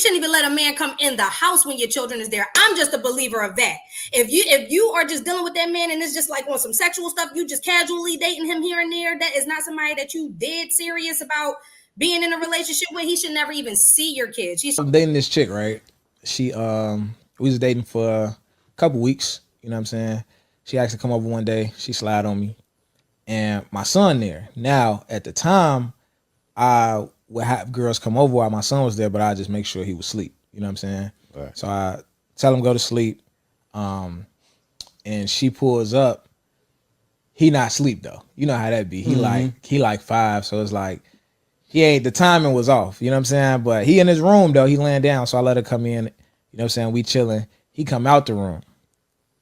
shouldn't even let a man come in the house when your children is there. I'm just a believer of that. If you are just dealing with that man and it's just like on some sexual stuff, you just casually dating him here and there, that is not somebody that you dead serious about being in a relationship with. He should never even see your kids. I'm dating this chick, right? She we was dating for a couple weeks, you know what I'm saying? She actually come over one day, she slide on me, and my son there. Now, at the time, I would have girls come over while my son was there, but I just make sure he was asleep. You know what I'm saying? Right. So I tell him go to sleep. And she pulls up. He not asleep though. You know how that be. He like 5, so it's like the timing was off. You know what I'm saying? But he in his room though. He laying down, so I let her come in. You know what I'm saying? We chilling. He come out the room.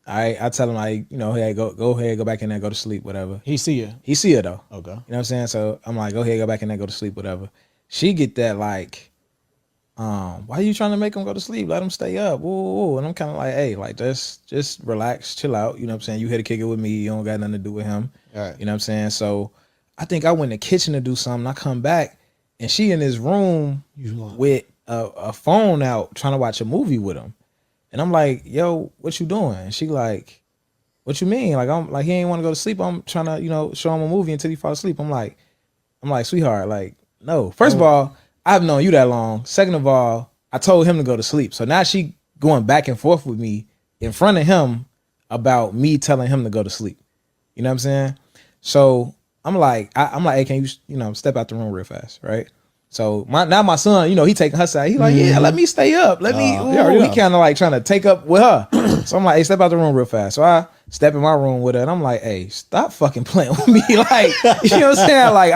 I tell him like, hey, go ahead, go back in there, go to sleep, whatever. He see her. He see her though. Okay. You know what I'm saying? So I'm like, go ahead, go back in there, go to sleep, whatever. She get that like, why are you trying to make him go to sleep? Let him stay up. Whoa. And I'm kind of like, hey, like just relax, chill out. You know what I'm saying? You here to kick it with me. You don't got nothing to do with him. Right. You know what I'm saying? So I think I went in the kitchen to do something. I come back and she in his room with a phone out trying to watch a movie with him. And I'm like, yo, what you doing? And she like, what you mean? Like, I'm like, he ain't want to go to sleep. I'm trying to, show him a movie until he fall asleep. I'm like, sweetheart, like, no. First of all, I've known you that long. Second of all, I told him to go to sleep. So now she going back and forth with me in front of him about me telling him to go to sleep. You know what I'm saying? So I'm like, hey, can you, step out the room real fast, right? So my son, he taking her side. He like, yeah, let me stay up. Let me. He kind of like trying to take up with her. So I'm like, hey, step out the room real fast. So I step in my room with her, and I'm like, hey, stop fucking playing with me. Like, you know what I'm saying? Like,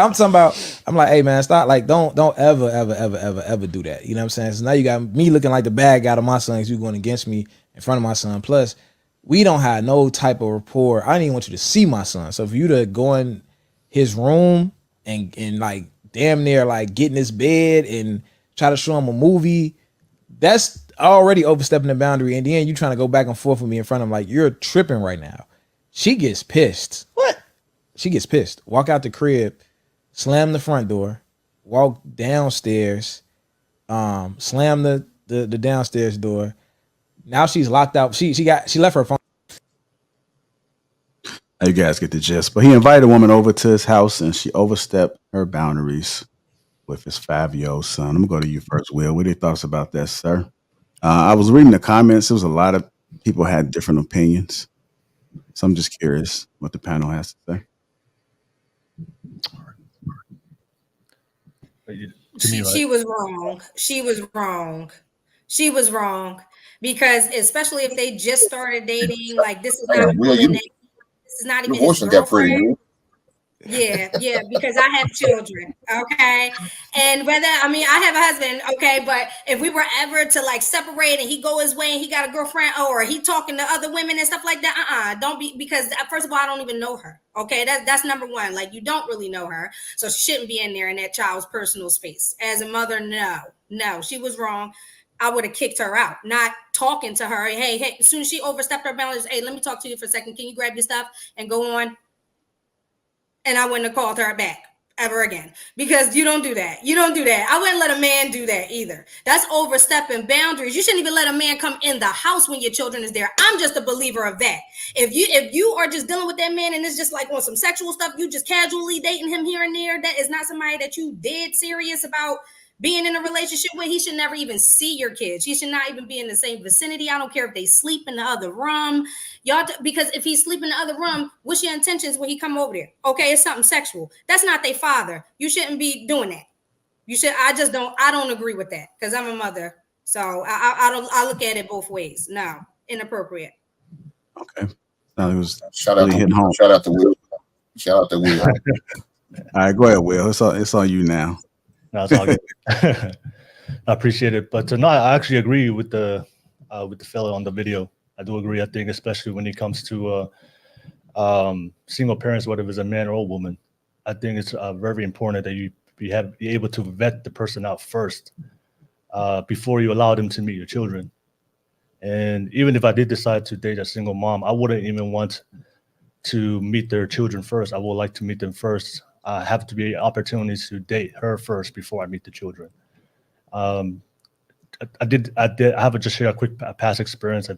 I'm like, hey man, stop. Like, don't ever do that. You know what I'm saying? So now you got me looking like the bad guy to my son because you going against me in front of my son. Plus, we don't have no type of rapport. I didn't even want you to see my son. So for you to go in his room and like damn near like get in his bed and try to show him a movie, that's already overstepping the boundary. And then you trying to go back and forth with me in front of him, like, you're tripping right now. She gets pissed. What? She gets pissed. Walk out the crib, slam the front door, walk downstairs, slam the downstairs door. Now she's locked out. She left her phone. You guys get the gist. But he invited a woman over to his house and she overstepped her boundaries with his 5-year-old son. I'm going to go to you first, Will. What are your thoughts about that, sir? I was reading the comments. There was a lot of people had different opinions. So I'm just curious what the panel has to say. She was wrong. She was wrong because especially if they just started dating, like this is not this is not even his girlfriend. Yeah, because I have children, okay? And I have a husband, okay? But if we were ever to like separate and he go his way and he got a girlfriend or he talking to other women and stuff like that, don't be, because first of all, I don't even know her, okay? That's number one. Like, you don't really know her, so she shouldn't be in there in that child's personal space. As a mother, no, she was wrong. I would have kicked her out, not talking to her. Hey, as soon as she overstepped her boundaries, hey, let me talk to you for a second. Can you grab your stuff and go on? And I wouldn't have called her back ever again, because you don't do that. I wouldn't let a man do that either. That's overstepping boundaries. You shouldn't even let a man come in the house when your children is there. I'm just a believer of that. If you are just dealing with that man and it's just like on some sexual stuff, you just casually dating him here and there, that is not somebody that you dead serious about being in a relationship with. He should never even see your kids. He should not even be in the same vicinity. I don't care if they sleep in the other room. Because if he sleep in the other room, what's your intentions when he come over there? Okay, it's something sexual. That's not their father. You shouldn't be doing that. I don't agree with that because I'm a mother. So I look at it both ways. No, inappropriate. Okay. No, it was shout out to Will. All right, go ahead, Will. It's on you now. No, it's all good. I appreciate it, but no, I actually agree with the fellow on the video. I do agree. I think especially when it comes to single parents, whether it's a man or a woman, I think it's very important that you be able to vet the person out first before you allow them to meet your children. And even if I did decide to date a single mom, I wouldn't even want to meet their children first. I would like to meet them first. Have to be opportunities to date her first before I meet the children. I have to just share a quick past experience. I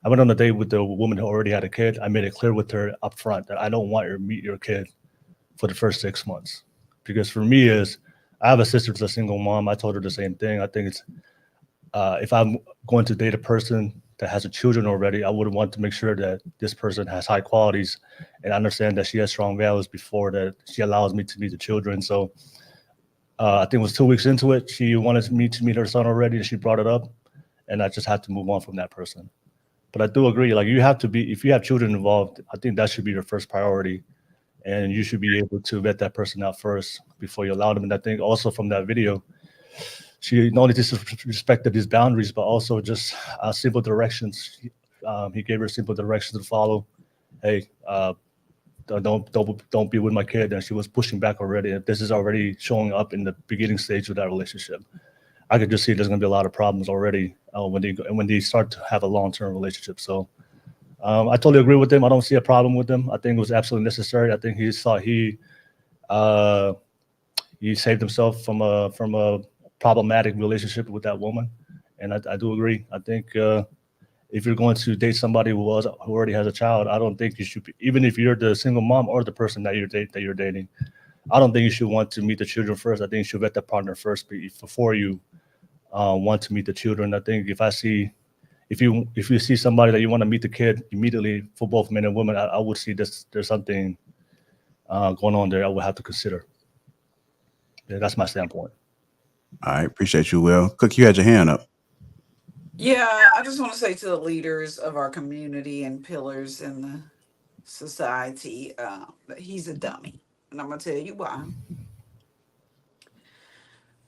went on a date with the woman who already had a kid. I made it clear with her up front that I don't want her to meet your kid for the first 6 months. Because for me I have a sister who's a single mom. I told her the same thing. I think it's, if I'm going to date a person that has children already, I would want to make sure that this person has high qualities and understand that she has strong values before that she allows me to meet the children. So I think it was 2 weeks into it, she wanted me to meet her son already, and she brought it up, and I just had to move on from that person. But I do agree, like, you have to be, if you have children involved, I think that should be your first priority, and you should be able to vet that person out first before you allow them. And I think also from that video, she not only disrespected his boundaries, but also just simple directions. He gave her simple directions to follow. Hey, don't be with my kid. And she was pushing back already. This is already showing up in the beginning stage of that relationship. I could just see there's going to be a lot of problems already when they start to have a long-term relationship. So I totally agree with him. I don't see a problem with him. I think it was absolutely necessary. I think he saved himself from a problematic relationship with that woman, and I do agree. I think if you're going to date somebody who already has a child, I don't think you should be, even if you're the single mom or the person that you're dating, I don't think you should want to meet the children first. I think you should vet the partner first before you want to meet the children. I think if you see somebody that you want to meet the kid immediately, for both men and women, I would see there's something going on there I would have to consider. Yeah, that's my standpoint. All right, appreciate you, Will. Cook, you had your hand up. Yeah, I just want to say to the leaders of our community and pillars in the society that he's a dummy. And I'm going to tell you why.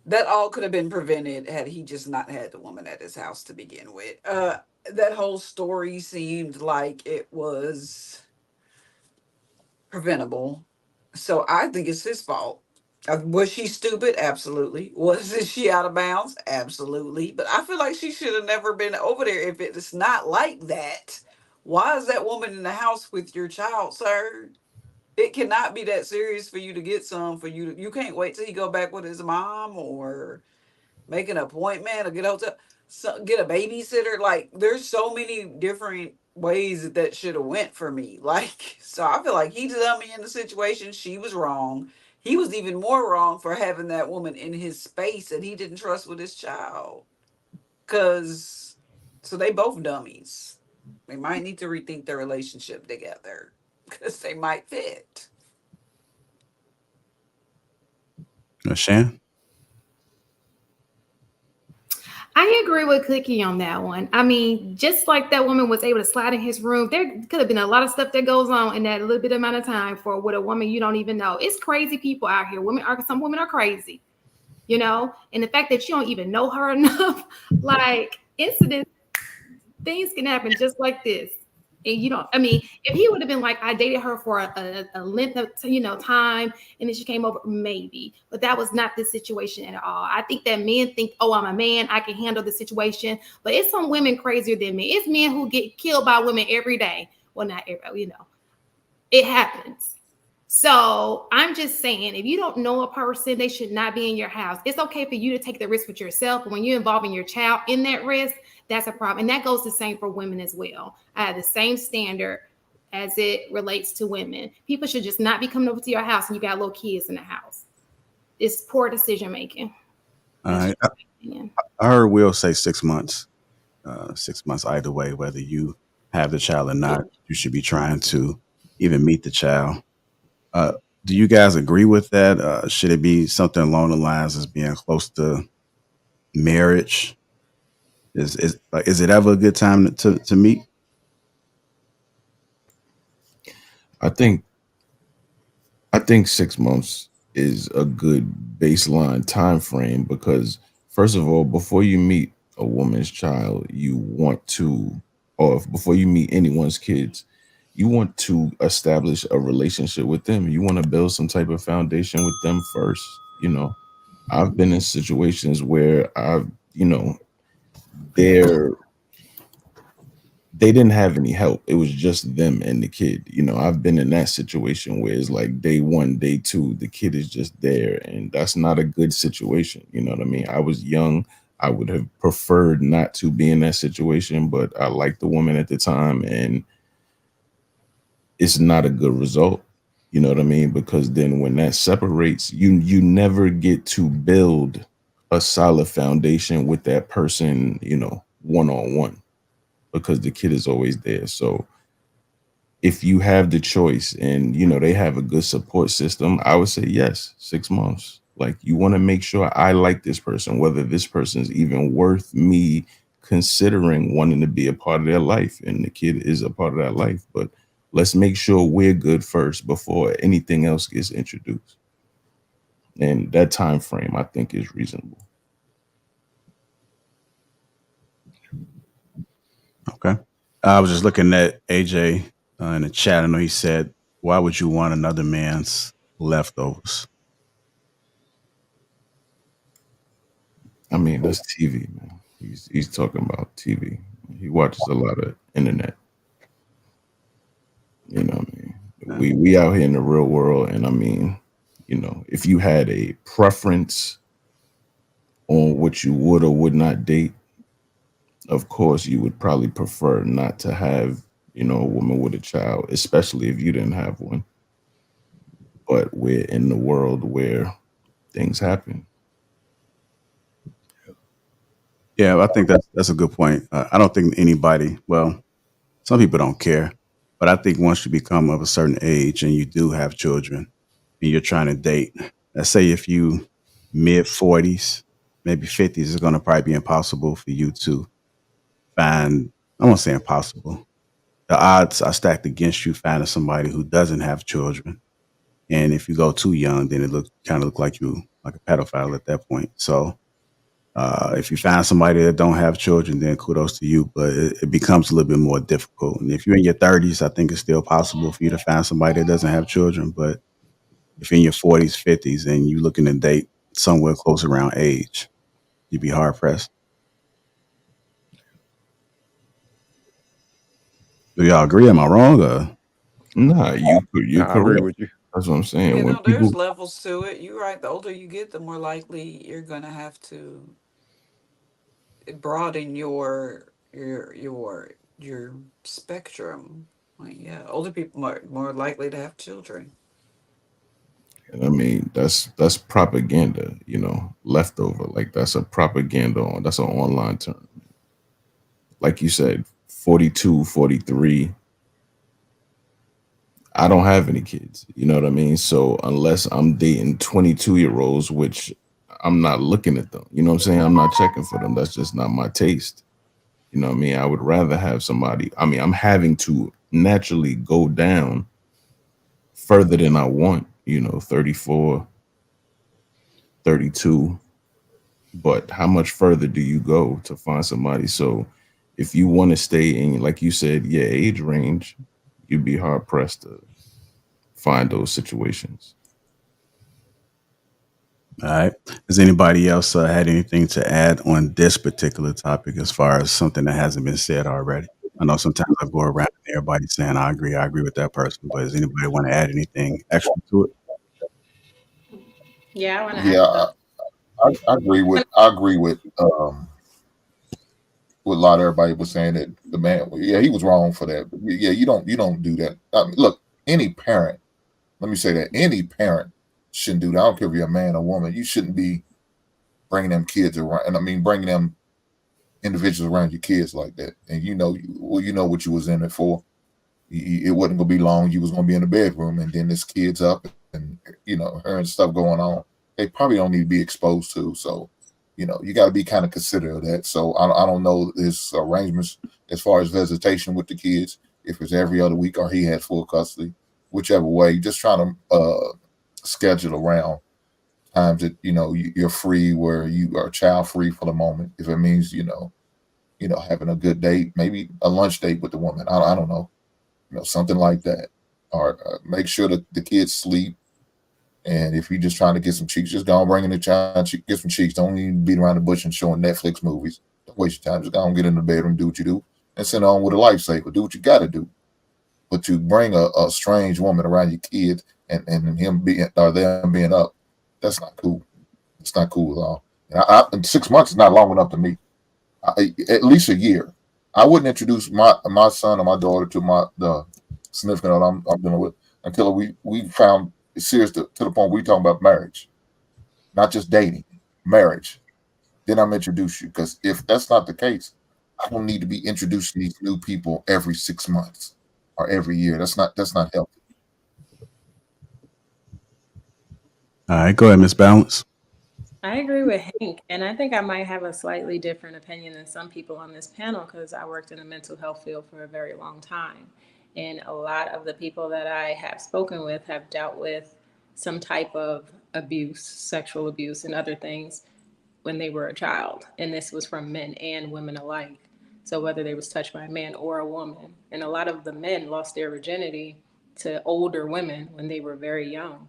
That all could have been prevented had he just not had the woman at his house to begin with. That whole story seemed like it was preventable. So I think it's his fault. Was she stupid? Absolutely. Was she out of bounds? Absolutely. But I feel like she should have never been over there. If it's not like that, why is that woman in the house with your child, sir? It cannot be that serious for you to get some. You can't wait till he go back with his mom or make an appointment or get a babysitter. Like, there's so many different ways that should have went for me. Like, so I feel like he's a dummy in the situation. She was wrong. He was even more wrong for having that woman in his space that he didn't trust with his child. So they both dummies. They might need to rethink their relationship together because they might fit. Shan? I agree with Cookie on that one. I mean, just like that woman was able to slide in his room, there could have been a lot of stuff that goes on in that little bit amount of time for with a woman you don't even know. It's crazy people out here. Some women are crazy, you know? And the fact that you don't even know her enough, like incidents, things can happen just like this. And you don't, I mean, if he would have been like, I dated her for a length of, time, and then she came over, maybe, but that was not the situation at all. I think that men think, oh, I'm a man, I can handle the situation, but it's some women crazier than me. It's men who get killed by women every day. Well, not every, it happens. So I'm just saying, if you don't know a person, they should not be in your house. It's okay for you to take the risk with yourself, but when you're involving your child in that risk, that's a problem. And that goes the same for women as well. I have the same standard as it relates to women. People should just not be coming over to your house and you got little kids in the house. It's poor decision making. All right. I heard Will say 6 months. 6 months either way, whether you have the child or not, you should be trying to even meet the child. Do you guys agree with that? Should it be something along the lines as being close to marriage? Is it ever a good time to meet? I think 6 months is a good baseline time frame because, first of all, before you meet a woman's child, before you meet anyone's kids, you want to establish a relationship with them. You want to build some type of foundation with them first. I've been in situations where they didn't have any help. It was just them and the kid. I've been in that situation where it's like day one, day two, the kid is just there. And that's not a good situation. You know what I mean? I was young. I would have preferred not to be in that situation, but I liked the woman at the time, and it's not a good result. You know what I mean? Because then when that separates, you never get to build a solid foundation with that person, you know, one-on-one, because the kid is always there. So if you have the choice and you know they have a good support system, I would say yes, 6 months. Like, you want to make sure I like this person, whether this person is even worth me considering wanting to be a part of their life, and the kid is a part of that life. But let's make sure we're good first before anything else gets introduced. And that time frame, I think, is reasonable. Okay. I was just looking at AJ in the chat. I know he said, "Why would you want another man's leftovers?" I mean, that's TV, man. He's talking about TV. He watches a lot of internet. You know what I mean? We out here in the real world, and I mean, you know, if you had a preference on what you would or would not date, of course you would probably prefer not to have, you know, a woman with a child, especially if you didn't have one. But we're in the world where things happen. Yeah, I think that's a good point. I don't think anybody, well, some people don't care, but I think once you become of a certain age and you do have children and you're trying to date, let's say if you mid 40s, maybe 50s, it's going to probably be impossible for you to find, I won't say impossible. The odds are stacked against you finding somebody who doesn't have children. And if you go too young, then it kind of look like you like a pedophile at that point. So if you find somebody that don't have children, then kudos to you, but it becomes a little bit more difficult. And if you're in your 30s, I think it's still possible for you to find somebody that doesn't have children. But if you're in your 40s, 50s, and you're looking to date somewhere close around age, you'd be hard pressed. Do y'all agree? Am I wrong? Nah, you're I agree correct. with you. That's what I'm saying. You When know, there's people, levels to it. You're right. The older you get, the more likely you're gonna have to broaden your spectrum. Like, yeah, older people more likely to have children. and I mean, that's propaganda, you know, leftover. Like, that's a propaganda that's an online term. Like you said, 42, 43. I don't have any kids. You know what I mean? So unless I'm dating 22-year-olds, which I'm not looking at them, you know what I'm saying? I'm not checking for them. That's just not my taste. You know what I mean? I would rather have somebody. I mean, I'm having to naturally go down further than I want, you know, 34, 32. But how much further do you go to find somebody? So if you want to stay in, like you said, yeah, age range, you'd be hard pressed to find those situations. All right. Has anybody else had anything to add on this particular topic as far as something that hasn't been said already? I know sometimes I go around and everybody's saying, I agree with that person, but does anybody want to add anything extra to it? Yeah, I want to Yeah, I agree with what a lot of everybody was saying, that the man, yeah, he was wrong for that. But yeah, you don't do that. I mean, look, any parent, let me say that any parent shouldn't do that. I don't care if you're a man or woman. You shouldn't be bringing them kids around, and I mean bringing them individuals around your kids like that. And you know what you was in it for. It wasn't gonna be long. You was gonna be in the bedroom, and then this kid's up, and her and stuff going on. They probably don't need to be exposed to. So, you got to be kind of considerate of that. So I don't know his arrangements as far as visitation with the kids, if it's every other week or he had full custody, whichever way. Just trying to schedule around times that you're free, where you are child free for the moment. If it means having a good date, maybe a lunch date with the woman. I don't know, something like that, or make sure that the kids sleep. And if you're just trying to get some cheeks, just go and bring in the child, get some cheeks. Don't even beat around the bush and showing Netflix movies. Don't waste your time. Just go and get in the bedroom, do what you do, and send on with a lifesaver. Do what you got to do. But to bring a strange woman around your kid and him being or them being up, that's not cool. It's not cool at all. And 6 months is not long enough to me. At least a year. I wouldn't introduce my son or my daughter to the significant other I'm dealing with until we found it's serious to the point we talking about marriage, not just dating, marriage. Then I'm introduce you, because if that's not the case, I don't need to be introducing these new people every 6 months or every year. That's not healthy. All right, go ahead, Miss Balance. I agree with Hank, and I think I might have a slightly different opinion than some people on this panel because I worked in the mental health field for a very long time. And a lot of the people that I have spoken with have dealt with some type of abuse, sexual abuse, and other things when they were a child. And this was from men and women alike. So whether they was touched by a man or a woman. And a lot of the men lost their virginity to older women when they were very young.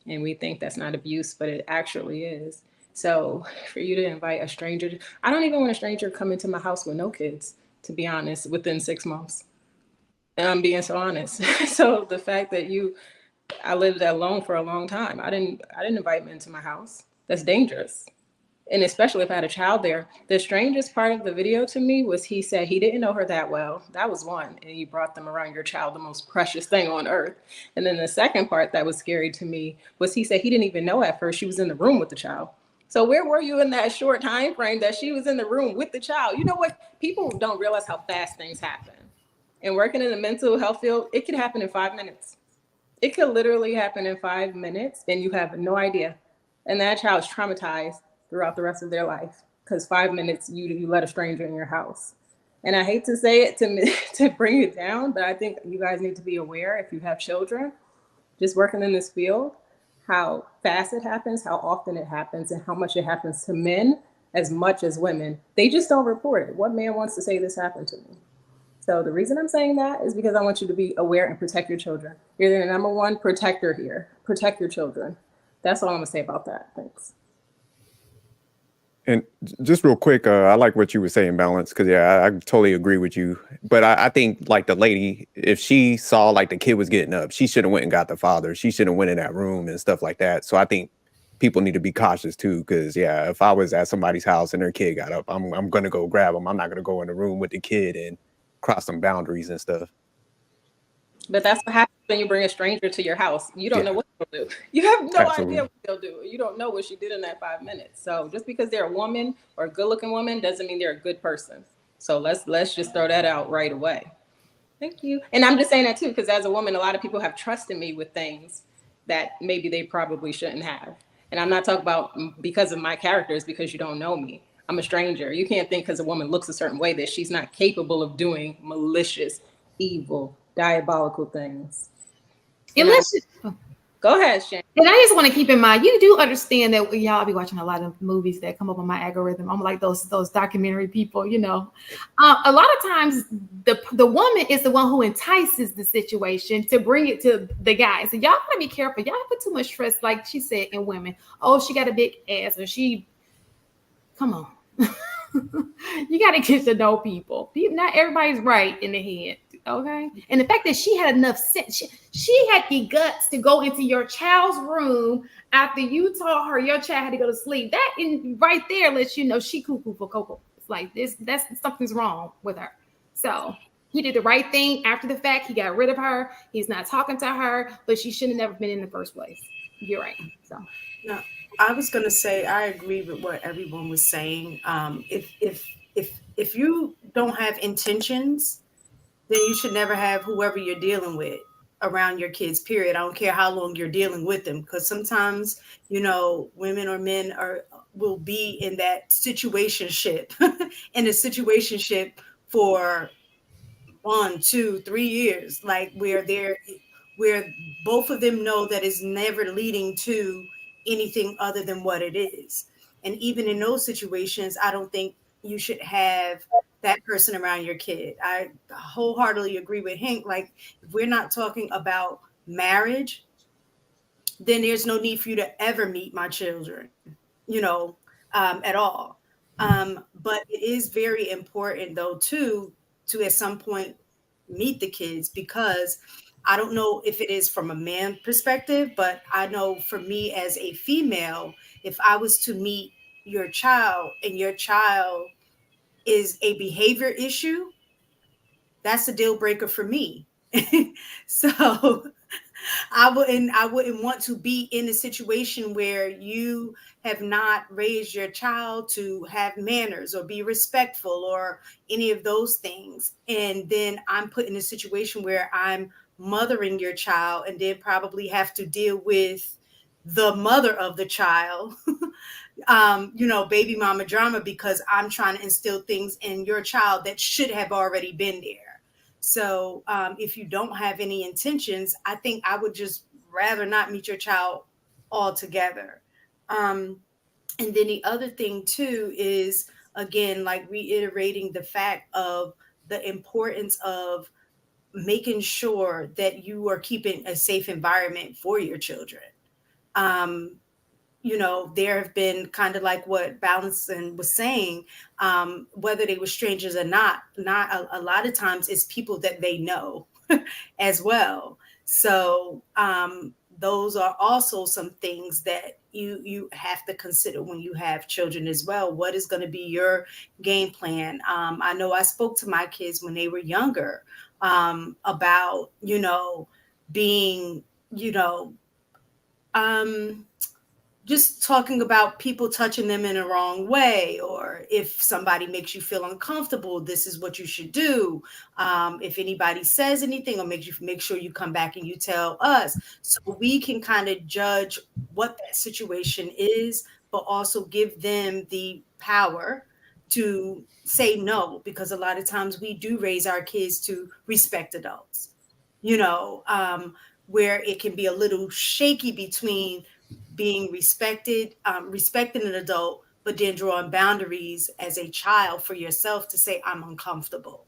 And we think that's not abuse, but it actually is. So for you to invite a stranger, I don't even want a stranger come into my house with no kids, to be honest, within 6 months. And I'm being so honest. So the fact that I lived alone for a long time. I didn't invite men into my house. That's dangerous. And especially if I had a child there. The strangest part of the video to me was he said he didn't know her that well. That was one. And you brought them around your child, the most precious thing on earth. And then the second part that was scary to me was he said he didn't even know at first she was in the room with the child. So where were you in that short time frame that she was in the room with the child? You know what? People don't realize how fast things happen. And working in the mental health field, it could happen in 5 minutes. It could literally happen in 5 minutes and you have no idea. And that child's traumatized throughout the rest of their life because 5 minutes you let a stranger in your house. And I hate to say it to bring it down, but I think you guys need to be aware if you have children, just working in this field, how fast it happens, how often it happens, and how much it happens to men as much as women. They just don't report it. What man wants to say this happened to me? So the reason I'm saying that is because I want you to be aware and protect your children. You're the number one protector here. Protect your children. That's all I'm gonna say about that. Thanks. And just real quick, I like what you were saying, Balance, because yeah, I totally agree with you. But I think like the lady, if she saw like the kid was getting up, she should have went and got the father. She should have went in that room and stuff like that. So I think people need to be cautious too, because yeah, if I was at somebody's house and their kid got up, I'm gonna go grab them. I'm not gonna go in the room with the kid and cross some boundaries and stuff. But that's what happens when you bring a stranger to your house. You don't know what they'll do. You have no idea what they'll do. You don't know what she did in that 5 minutes. So just because they're a woman or a good-looking woman doesn't mean they're a good person. So let's just throw that out right away. Thank you. And I'm just saying that too, because as a woman, a lot of people have trusted me with things that maybe they probably shouldn't have. And I'm not talking about because of my characters, because you don't know me. I'm a stranger. You can't think because a woman looks a certain way that she's not capable of doing malicious, evil, diabolical things. Go ahead, Shane. And I just want to keep in mind, you do understand that y'all be watching a lot of movies that come up on my algorithm. I'm like those documentary people, you know. A lot of times the woman is the one who entices the situation to bring it to the guy. So y'all gotta be careful. Y'all put too much stress, like she said, in women. Oh, she got a big ass, or come on. You gotta get to know people. Not everybody's right in the head. Okay. And the fact that she had enough sense, she had the guts to go into your child's room after you told her your child had to go to sleep. That right there lets you know she cuckoo for cocoa. It's like this, that's something's wrong with her. So he did the right thing after the fact. He got rid of her. He's not talking to her, but she should have never been in the first place. You're right. So no, I was gonna say I agree with what everyone was saying. If you don't have intentions, then you should never have whoever you're dealing with around your kids, period. I don't care how long you're dealing with them, because sometimes, you know, women or men will be in that situationship, in a situationship for 1, 2, 3 years, like where both of them know that it's never leading to anything other than what it is. And even in those situations, I don't think you should have that person around your kid. I wholeheartedly agree with Hank. Like, if we're not talking about marriage, then there's no need for you to ever meet my children, you know, at all. But it is very important, though, to at some point meet the kids, because I don't know if it is from a man perspective, but I know for me as a female, if I was to meet your child and your child is a behavior issue, that's a deal breaker for me. So I wouldn't want to be in a situation where you have not raised your child to have manners or be respectful or any of those things. And then I'm put in a situation where I'm mothering your child and then probably have to deal with the mother of the child, baby mama drama, because I'm trying to instill things in your child that should have already been there. So if you don't have any intentions, I think I would just rather not meet your child altogether. And then the other thing too is, again, like reiterating the fact of the importance of making sure that you are keeping a safe environment for your children. There have been kind of like what Balancing was saying, whether they were strangers or not a lot of times it's people that they know as well. So those are also some things that you have to consider when you have children as well. What is going to be your game plan? I know I spoke to my kids when they were younger about, being, just talking about people touching them in a wrong way, or if somebody makes you feel uncomfortable, this is what you should do. If anybody says anything, or make sure you come back and you tell us, so we can kind of judge what that situation is, but also give them the power to say no, because a lot of times we do raise our kids to respect adults, where it can be a little shaky between being respecting an adult, but then drawing boundaries as a child for yourself to say, I'm uncomfortable.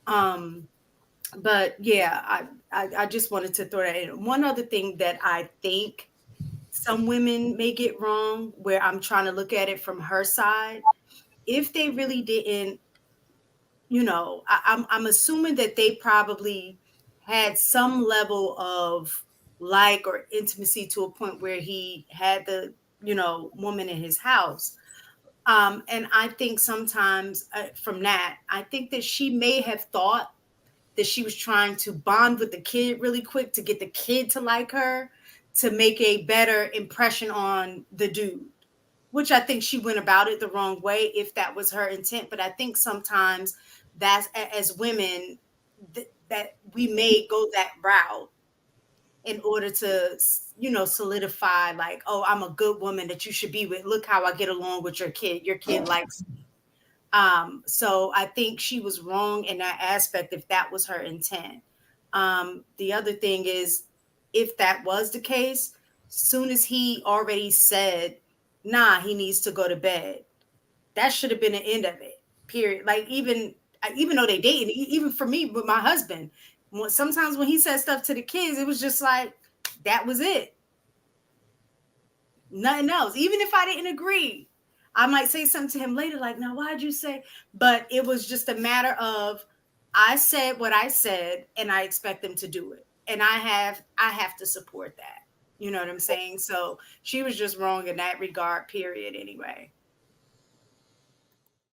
But yeah, I just wanted to throw that in. One other thing that I think some women may get wrong, where I'm trying to look at it from her side, if they really didn't, I'm assuming that they probably had some level of like or intimacy to a point where he had the woman in his house. And I think sometimes from that, I think that she may have thought that she was trying to bond with the kid really quick to get the kid to like her, to make a better impression on the dude, which I think she went about it the wrong way if that was her intent. But I think sometimes that's, as women, that we may go that route in order to, solidify, like, oh, I'm a good woman that you should be with. Look how I get along with your kid. Your kid likes me. So I think she was wrong in that aspect if that was her intent. The other thing is, if that was the case, soon as he already said, nah, he needs to go to bed, that should have been the end of it, period. Like, even though they dated, even for me with my husband, sometimes when he said stuff to the kids, it was just like, that was it. Nothing else. Even if I didn't agree, I might say something to him later, like, now, why'd you say? But it was just a matter of, I said what I said, and I expect them to do it. And I have to support that. You know what I'm saying? So she was just wrong in that regard, period, anyway.